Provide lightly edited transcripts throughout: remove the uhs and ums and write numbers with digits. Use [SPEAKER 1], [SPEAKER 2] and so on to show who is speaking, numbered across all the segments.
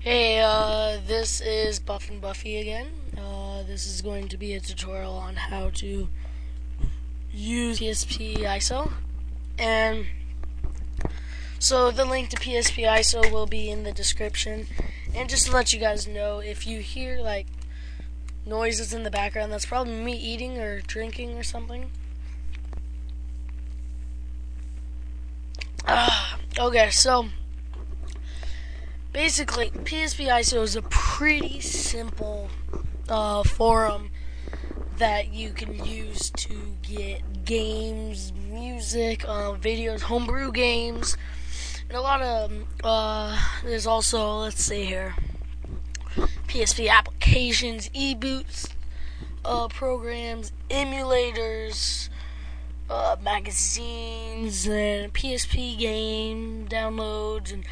[SPEAKER 1] Hey, this is Buff and Buffy again. This is going to be a tutorial on how to use pspiso. And so the link to pspiso will be in the description. And just to let you guys know, if you hear like noises in the background, that's probably me eating or drinking or something. Okay, so basically, pspiso is a pretty simple forum that you can use to get games, music, videos, homebrew games, and a lot of there's also, let's see here, PSP applications, e-boots, programs, emulators, magazines, and PSP game downloads, and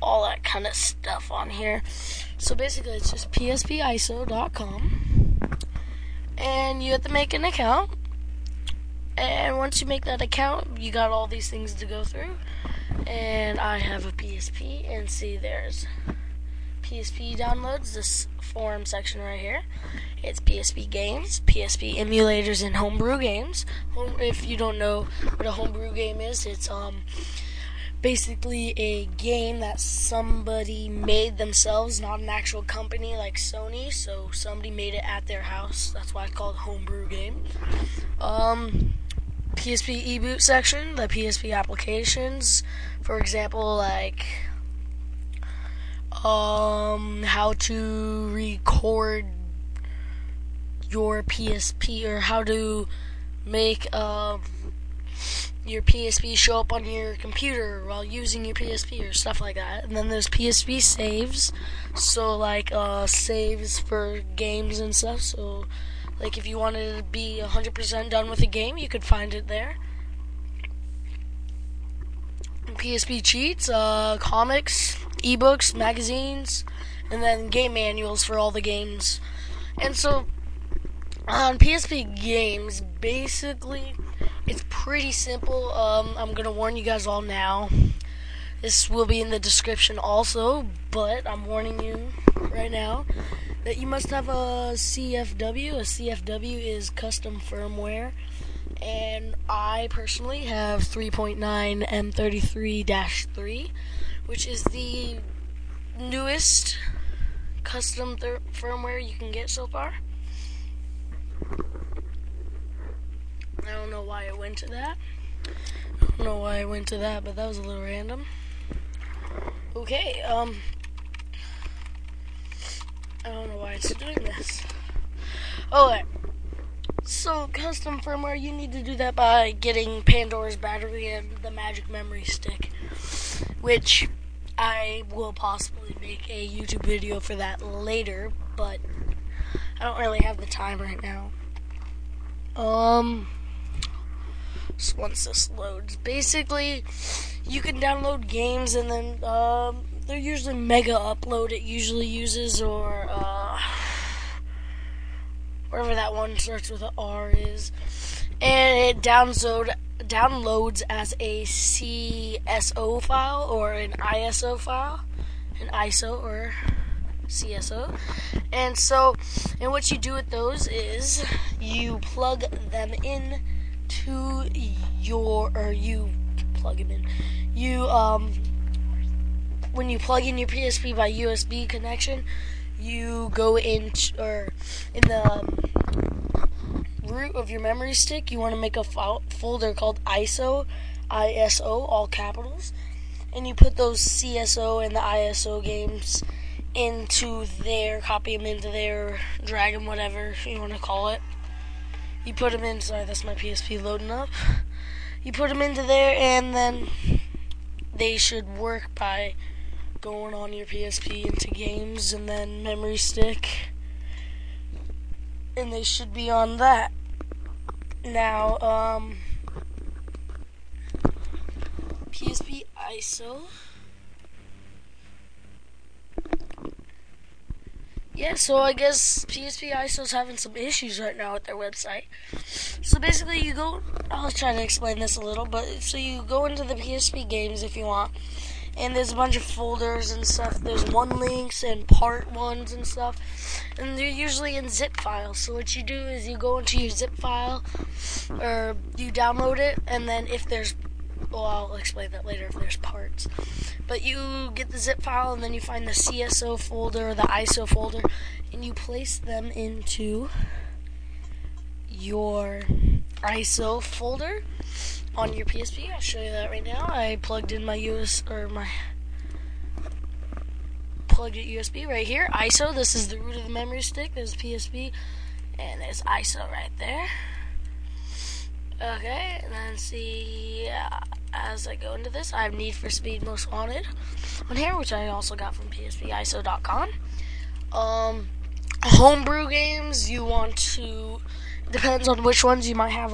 [SPEAKER 1] all that kind of stuff on here. So basically, it's just pspiso.com, and you have to make an account. And once you make that account, you got all these things to go through. And I have a PSP, and see, there's PSP downloads, this forum section right here. It's PSP games, PSP emulators, and homebrew games. If you don't know what a homebrew game is, it's basically a game that somebody made themselves, not an actual company like Sony. So somebody made it at their house. That's why it's called homebrew game. PSP e-boot section, the PSP applications, for example, like how to record your PSP, or how to make your PSP show up on your computer while using your PSP, or stuff like that. And then there's PSP saves, so like saves for games and stuff. So like if you wanted to be 100% done with a game, you could find it there. And PSP cheats, comics, ebooks, magazines, and then game manuals for all the games. And so on PSP games, basically, it's pretty simple. I'm going to warn you guys all now. This will be in the description also, but I'm warning you right now that you must have a CFW. A CFW is custom firmware, and I personally have 3.9 M33-3, which is the newest custom firmware you can get so far. I don't know why it went to that. But that was a little random. Okay, I don't know why it's doing this. Okay, so custom firmware, you need to do that by getting Pandora's battery and the magic memory stick, which I will possibly make a YouTube video for that later, but I don't really have the time right now. So once this loads, basically, you can download games, and then they're usually Mega Upload it usually uses, or whatever that one starts with an R is, and it downloads as a CSO file or an ISO file, an ISO or CSO. And so, and what you do with those is you plug them in to your, or you plug them in. You when you plug in your PSP by USB connection, you go in the root of your memory stick. You want to make a folder called ISO, all capitals, and you put those CSO and the ISO games into there, copy them into there, drag them, whatever you want to call it. You put them in, sorry, that's my PSP loading up. You put them into there, and then they should work by going on your PSP into games, and then memory stick, and they should be on that. Now, PSP ISO. Yeah, so I guess PSP ISO's having some issues right now with their website. So basically you go, I'll try to explain this a little, but so you go into the PSP games if you want, and there's a bunch of folders and stuff. There's one links and part ones and stuff, and they're usually in zip files. So what you do is you go into your zip file, or you download it, and then if there's, well, I'll explain that later if there's parts. But you get the zip file, and then you find the CSO folder or the ISO folder, and you place them into your ISO folder on your PSP. I'll show you that right now. I plugged in my plugged it USB right here. ISO. This is the root of the memory stick. There's PSP, and there's ISO right there. Okay, and then see, as I go into this, I have Need for Speed Most Wanted on here, which I also got from pspiso.com. Homebrew games, you want to, depends on which ones, you might have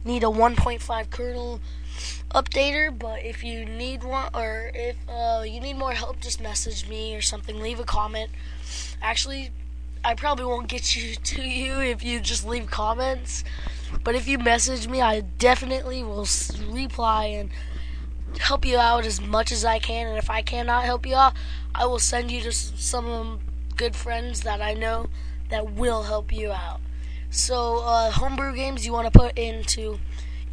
[SPEAKER 1] need a 1.5 kernel updater, but if you need one, or if you need more help, just message me or something, leave a comment. Actually, I probably won't get to you if you just leave comments, but if you message me, I definitely will reply and help you out as much as I can, and if I cannot help you out, I will send you to some good friends that I know that will help you out. So, homebrew games you want to put into,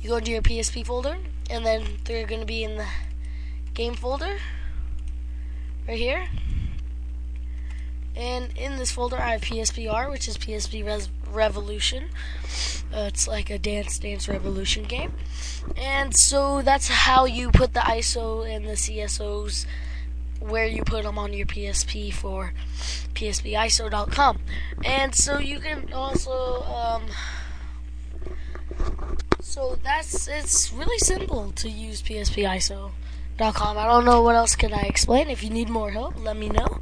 [SPEAKER 1] you go into your PSP folder, and then they're going to be in the game folder, right here. And in this folder I have PSPR, which is PSP Revolution. It's like a Dance Revolution game. And so that's how you put the ISO and the CSOs, where you put them on your PSP for pspiso.com. And so you can also, it's really simple to use pspiso.com. I don't know what else can I explain. If you need more help, let me know.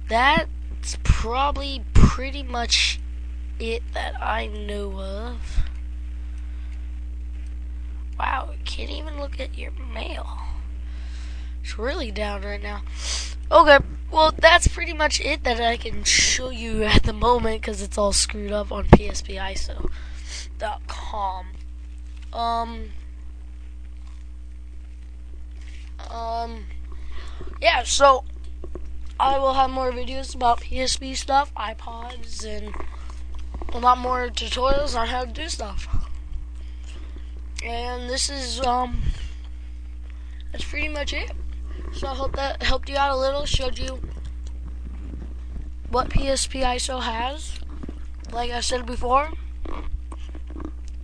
[SPEAKER 1] That's probably pretty much it that I know of. Wow, you can't even look at your mail. It's really down right now. Okay, well, that's pretty much it that I can show you at the moment, because it's all screwed up on pspiso.com. Yeah, so I will have more videos about PSP stuff, iPods, and a lot more tutorials on how to do stuff. And this is, that's pretty much it. So I hope that helped you out a little, showed you what PSP ISO has. Like I said before,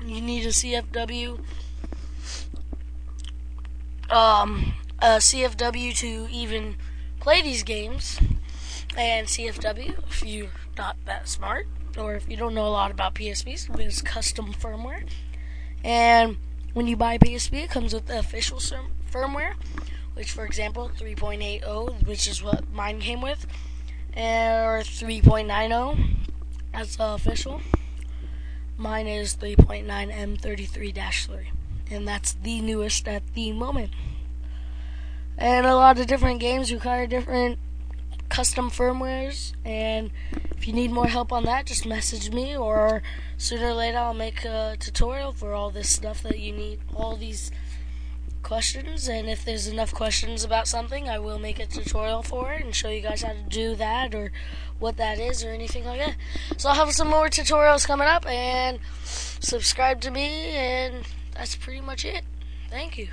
[SPEAKER 1] you need a CFW, to even play these games. And CFW, if you're not that smart, or if you don't know a lot about PSPs, it's custom firmware. And when you buy a PSP, it comes with the official firmware, which, for example, 3.80, which is what mine came with, or 3.90, that's official. Mine is 3.9M33-3, and that's the newest at the moment. And a lot of different games require different custom firmwares, and if you need more help on that, just message me, or sooner or later I'll make a tutorial for all this stuff that you need, all these questions. And if there's enough questions about something, I will make a tutorial for it and show you guys how to do that, or what that is, or anything like that. So I'll have some more tutorials coming up, and subscribe to me, and that's pretty much it. Thank you.